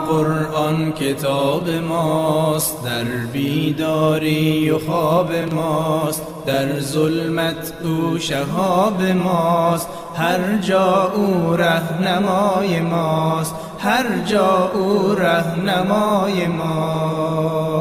قرآن کتاب ماست، در بیداری و خواب ماست، در ظلمت او شهاب ماست، هر جا او رهنمای ماست، هر جا او رهنمای ماست.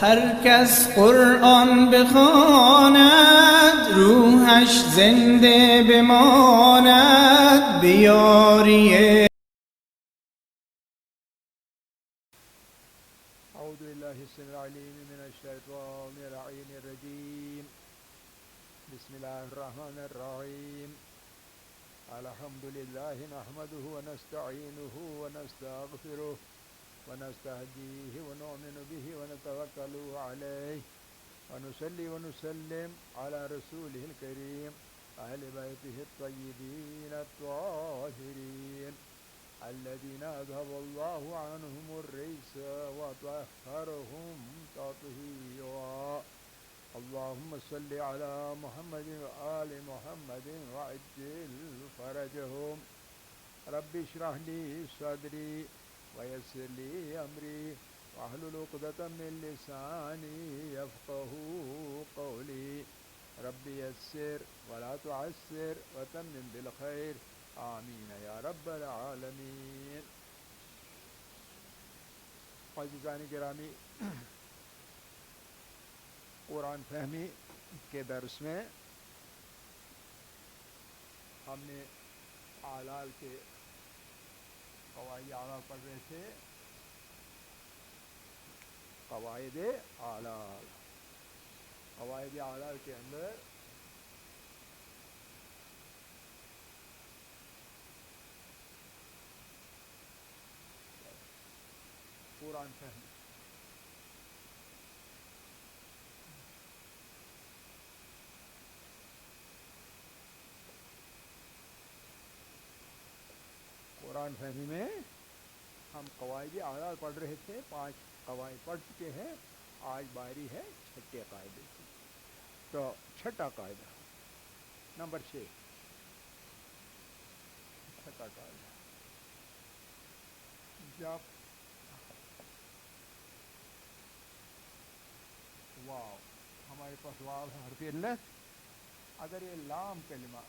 هر کس قرآن بخواند روحش زنده بماند، بیاری اعوذ باللہ السمیع العلیم من الشیطان اللعین الرجیم. بسم اللہ الرحمن الرحیم. الحمد للہ نحمده ونستعینه ونستغفره ونستهديه ونؤمن به ونتوکل علیه ونصلي ونسلم على رسوله الكريم أهل بيته الطيبين الطاهرين الذين أذهب الله عنهم الرجس وطهرهم تطهيرا. اللهم صل على محمد وآل محمد وعجل فرجهم. رب اشرح لي صدري ويسر لي أمري واحلل عقدة من لساني يفقهوا قولي. رب يسر ولا تعسر وتمم بالخير آمین یا رب العالمین. عزیزان گرامی، قرآن فہمی کے درس میں ہم نے اعلال کے قواعد اعلیٰ پڑھ رہے تھے. قواعد اعلال، قواعد اعلال کے اندر قرآن فہمی. قرآن فہمی میں ہم قواعد اعلال پڑھ رہے تھے. 5 قواعد پڑھ چکے ہیں. آج باری ہے 6 قاعدے کی. تو 6 قاعدہ نمبر 6. 6 قاعدہ، جب واو، ہمارے پاس واو ہے حرف علت. اگر یہ لام کلمہ،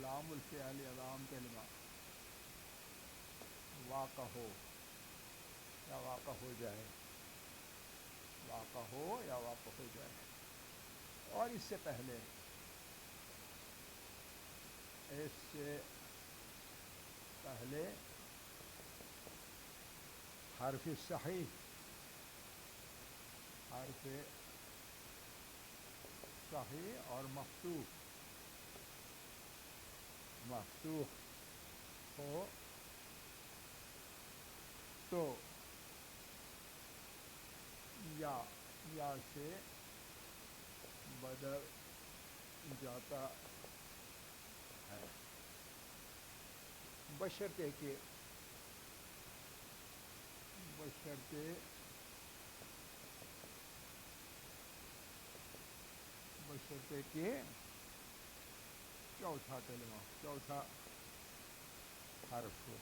لام الفعل یا لام کلمہ واقع ہو یا واقع ہو جائے، واقع ہو یا واقع ہو جائے، اور اس سے پہلے حرف صحیح، حرف صحیح اور مفتوح ہو تو یا سے بدل جاتا ہے، بشرطے کہ چوتھا کلمہ، چوتھا حرف ہو.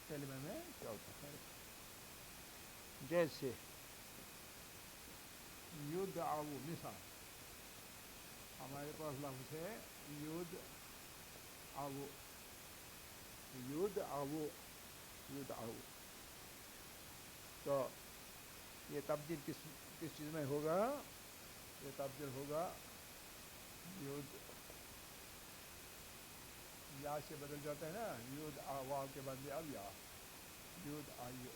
کلمے میں چوتھا حرف، جیسے یدعو. مثال ہمارے پاس لفظ ہے یدعو. تو یہ تبدیل کس چیز میں ہوگا؟ یہ تبدیل ہوگا یا سے بدل جاتا ہے نا. یود واو کے بدلے اب یا، یود آئیو.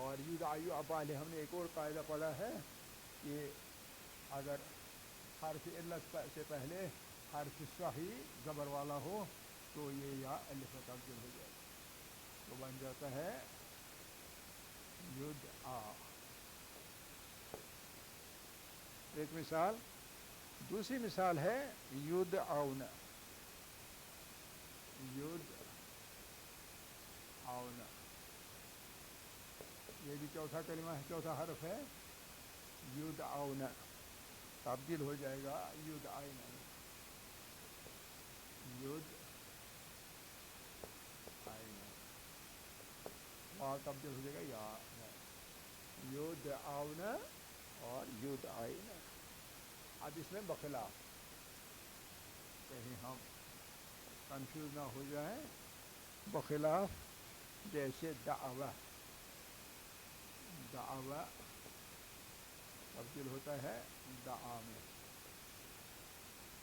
اور یود آئیو اب والے ہم نے ایک اور قاعدہ پڑھا ہے کہ اگر حرف علت سے پہلے حرف صحیح زبر والا ہو تو یہ یا الف میں تبدیل ہو جائے، تو بن جاتا ہے یدعا. ایک مثال. دوسری مثال ہے یدعون. یہ بھی چوتھا کلمہ ہے، چوتھا حرف ہے. یدعون تبدیل ہو جائے گا یدعین. یا تبدیل ہو جائے گا یا میں، یدعونا اور یدعینا. اب اس میں بخلاف کہیں ہم کنفیوز نہ ہو جائیں، بخلاف جیسے دعوی، دعوی تبدیل ہوتا ہے دعا میں،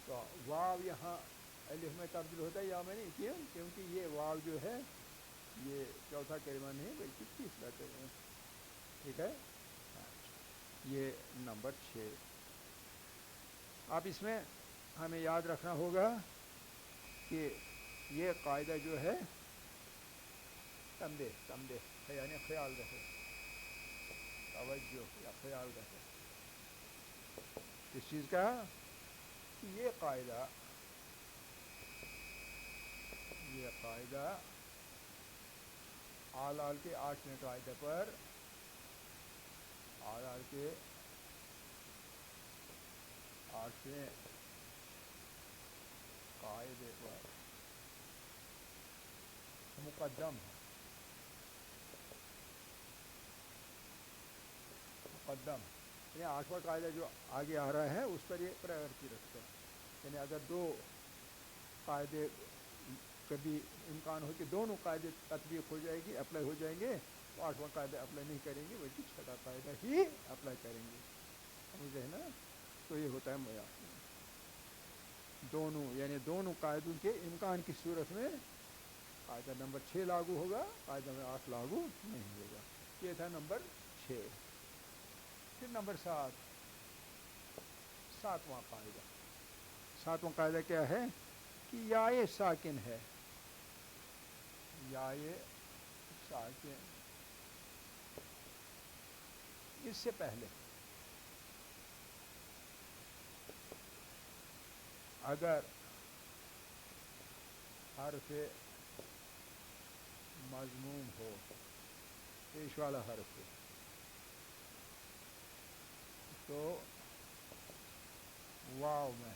تو واو یہاں الف میں تبدیل ہوتا ہے یا میں نہیں، کیوں؟ کیونکہ یہ واو جو ہے یہ چوتھا کلمہ نہیں بلکہ تیسرا کلمہ. ٹھیک ہے، یہ نمبر 6. اب اس میں ہمیں یاد رکھنا ہوگا کہ یہ قاعدہ جو ہے تنبیہ یعنی خیال رہے، توجہ یا خیال رہے کس چیز کا؟ یہ قاعدہ آلال کے 8ویں قاعدے پر، آلال کے 8ویں قاعدے پر مقدم ہے. مقدم یعنی 8واں قاعدہ جو آگے آ رہا ہے اس پر یہ پرائیورٹی رکھتا ہے. یعنی اگر دو قاعدے کبھی امکان ہو کہ دونوں قاعدے تطبیق ہو جائے گی، اپلائی ہو جائیں گے، تو 8واں قاعدہ اپلائی نہیں کریں گے بلکہ 6واں قاعدہ ہی اپلائی کریں گے. سمجھے نا؟ تو یہ ہوتا ہے معیار. دونوں یعنی دونوں قاعدوں کے امکان کی صورت میں قاعدہ نمبر 6 لاگو ہوگا، قاعدہ نمبر 8 لاگو نہیں ہوگا. یہ تھا نمبر 6. پھر نمبر 7، ساتواں قاعدہ. ساتواں قاعدہ کیا ہے کہ یائے ساکن ہے، یائے ساکن اس سے پہلے اگر حرف مضموم ہو، پیش والا حرف ہو، تو واو میں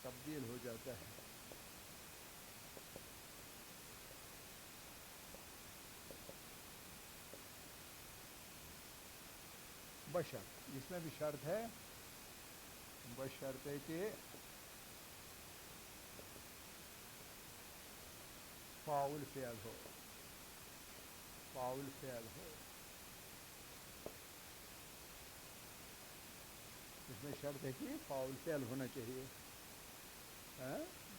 تبدیل ہو جاتا ہے. بشرط، اس میں بھی شرط ہے، بشرط کہ فاعل فعل ہو، فاعل فعل ہو. اس میں شرط ہے کہ فاعل فعل ہونا چاہیے،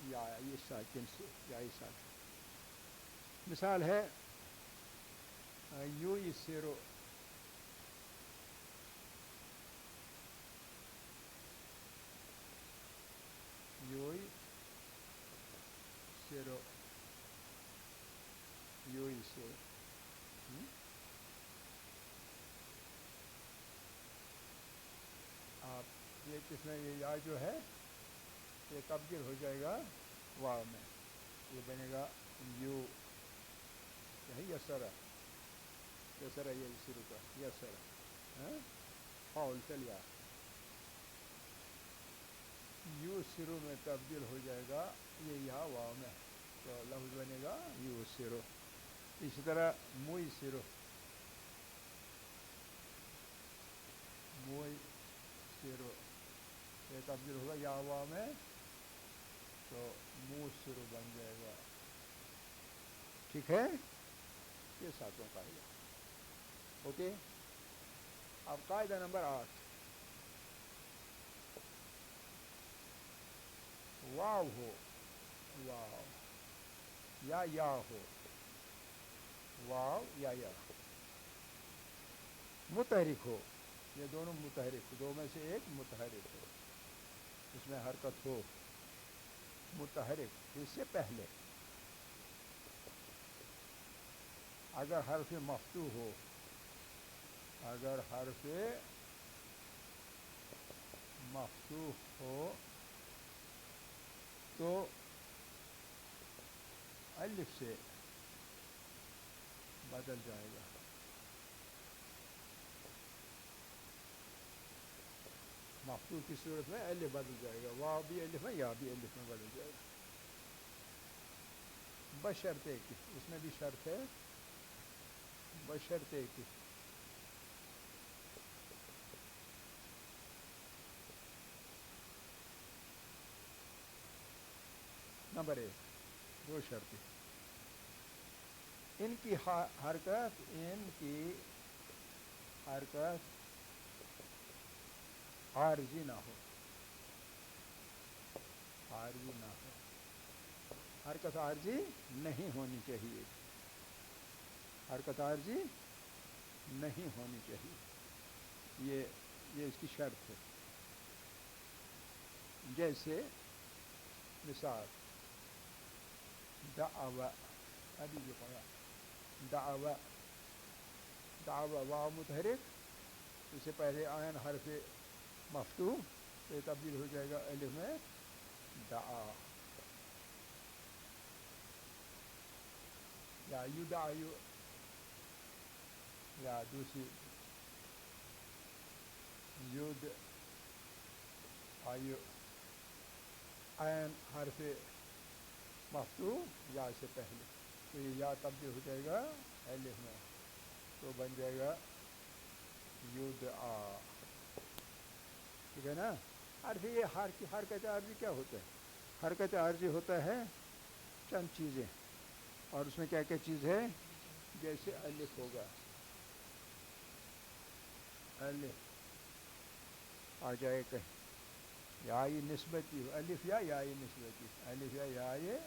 یا یہ ساکن سے، یا یہ ساکن. مثال ہے یو یسرو، یو یسرو، یو یسرو. آپ یہ کس میں یہ یا جو ہے یہ تبدیل ہو جائے گا واو میں، یہ بنے گا یو یسرا، یسرا یہ شروع کا یسرا فاعل فعل یا یو سرو میں تبدیل ہو جائے گا یہ یا واو میں، تو لفظ بنے گا یو سرو. اسی طرح موئی سرو، موئی سرو یہ تبدیل ہوگا یا واو میں، تو مو سرو بن جائے گا. ٹھیک ہے، یہ ساتواں قاعدہ. اوکے. اب قاعدہ نمبر 8، واو ہو، واو یا ہو، واو یا متحرک ہو، یہ دونوں متحرک، دو میں سے ایک متحرک ہو، اس میں حرکت ہو، متحرک اس سے پہلے. اگر حرف مفتوح ہو، اگر حرف مفتوح ہو تو الف سے بدل جائے گا. مفتوح کی صورت میں الف بدل جائے گا، واو بھی الف میں یا بھی الف میں بدل جائے گا. بشرطے کی، اس میں بھی شرط ہے، بشرطے کی. نمبر 1 دو شرطیں. ان کی حرکت عارضی نہ ہو، عارضی نہ ہو، حرکت عارضی نہیں ہونی چاہیے، حرکت عارضی نہیں ہونی چاہیے، یہ اس کی شرط ہے. جیسے مثال دعوہ، ابھی جو پڑھا دعوہ، دعوہ واو متحرک، اس سے پہلے عین حرف مفتوح، تو یہ تبدیل ہو جائے گا الف میں دعا. یا یدعو، یا دوسری ید آیو، عین حرف مفتوح یا سے پہلے، تو یہ یا تبدیل ہو جائے گا الف میں، تو بن جائے گا یدعا. ٹھیک ہے نا. یہ حرکت عارضی کیا ہوتا ہے؟ حرکت عارضی ہوتا ہے چند چیزیں، اور اس میں کیا کیا چیز ہے؟ جیسے الف ہوگا، الف آ جائے کہیں، یا یہ نسبتی ہو، الف یا یہ نسبتی، الف یا یہ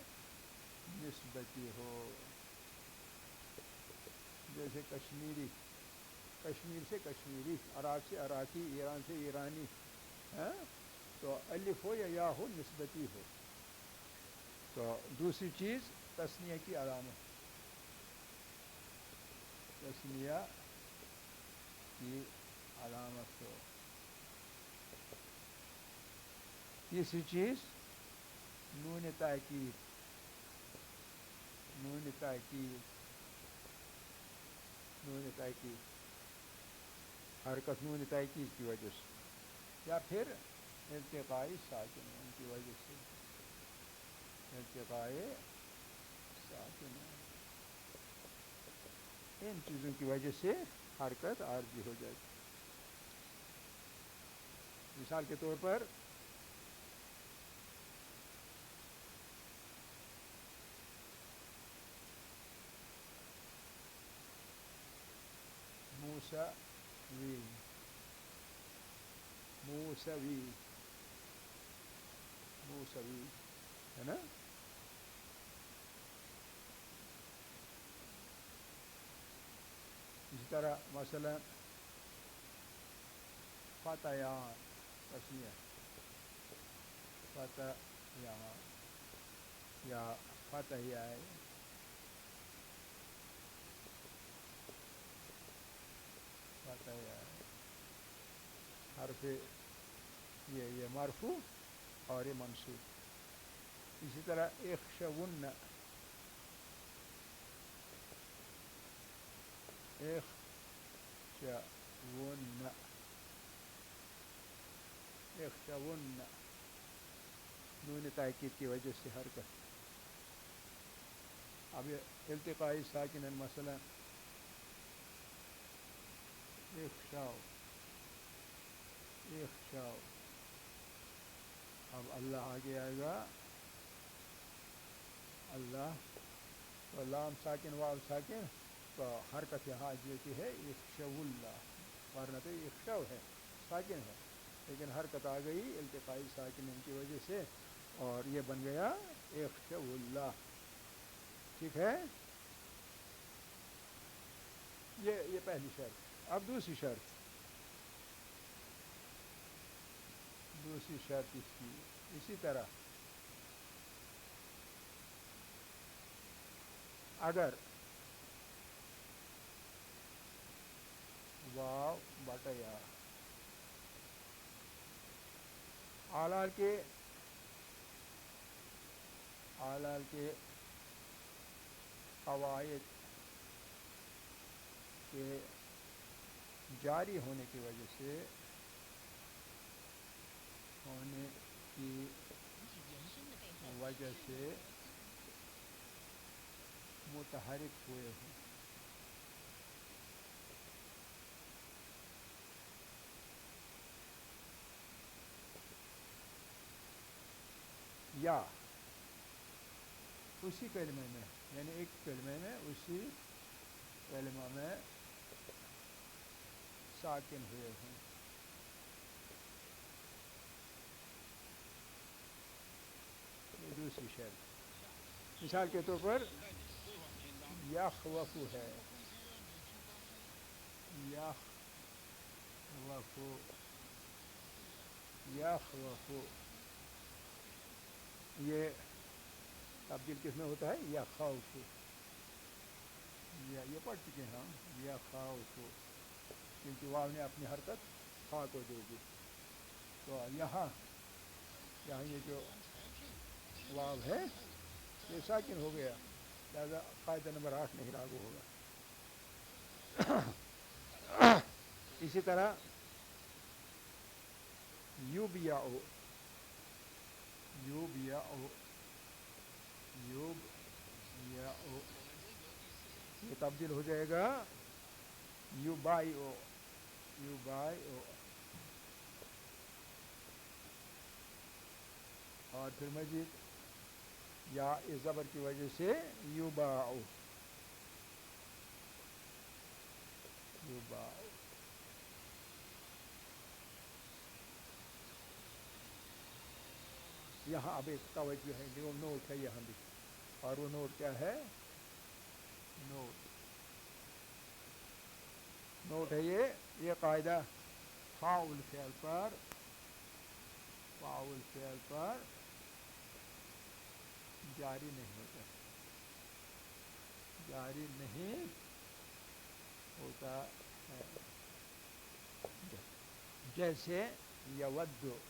نسبتی ہو. جیسے کشمیری، کشمیر سے کشمیری، عراق سے عراقی، ایران سے ایرانی، تو الف ہو یا ہو، نسبتی ہو. تو دوسری چیز تثنیہ کی علامت، تثنیہ کی علامت ہو. تیسری چیز نون تاکید، نون تاکید، نون تاکید، حرکت نون تاکید کی وجہ سے، یا پھر التقائی ساکنین کی وجہ سے، التقائی ساکنین، ان چیزوں کی وجہ سے حرکت عارضی ہو جاتی. مثال کے طور پر موسوی، موسوی، موسوی ہے نا. اسی طرح مثلا فتیان، تسنیہ فتیان، یا فتیائے، فتیائے، حرف یہ مرفوع اور یہ منصوب. اسی طرح اخشون، اخشون، اخشون، نون تاکید کی وجہ سے حرکت. اب یہ التقائی ساکن مثلا اخشاو، اخشاو، اب اللہ آگے آئے گا، اللہ، تو لام ساکن واو ساکن، تو حرکت یہاں جیتی ہے اخشو اللہ، ورنہ تو اخشو ہے، ساکن ہے، لیکن حرکت آ گئی التقائی ساکن کی وجہ سے، اور یہ بن گیا اخشو اللہ. ٹھیک ہے، یہ پہلی شرط. اب دوسری شرط، دوسری شرط اس کی اسی طرح، اگر واو بٹا یا آلال کے قواعد کے جاری ہونے کی وجہ سے، ہونے کی وجہ سے متحرک ہوئے ہوں. یا اسی کلمے میں، یعنی ایک کلمے میں اسی کلمہ میں ساکن ہوئے ہوں. یہ دوسری شرط. مثال کے طور پر یخوف ہے، یخوف، یخوف، یہ تبدیل کس میں ہوتا ہے؟ یا خوف، یہ پڑھ چکے ہیں ہم. یا خوف، کیونکہ واو نے اپنی حرکت خا کو دے دی. تو یہاں یہ جو واو ہے یہ ساکن ہو گیا، لہذا قاعدہ نمبر 8 نہیں لاگو ہوگا. اسی طرح یوبیاؤ، یوبیاؤ، یوبیاؤ، یہ تبدیل ہو جائے گا یوبائیو، یوبائیو. اور پھر مزید یا اس زبر کی وجہ سے یوباؤ، یوباؤ. یہاں اب ایک توجہ ہے، وہ نوٹ ہے یہاں بھی. اور وہ نوٹ کیا ہے؟ نوٹ ہے یہ قاعدہ فاعل فعل پر، فاعل فعل پر جاری نہیں ہوتا، جاری نہیں ہوتا ہے. جیسے یود، یود،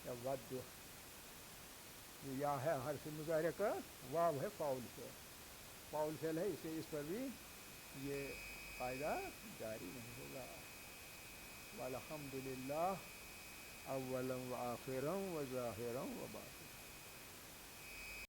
یود، یا ہے حرف مضارع کا، واو ہے فاعل فعل، فاعل فعل ہے، اسے اس پر بھی یہ قاعدہ جاری نہیں ہوگا. والحمد للہ اولا و آخرا و ظاہرا و باطنا.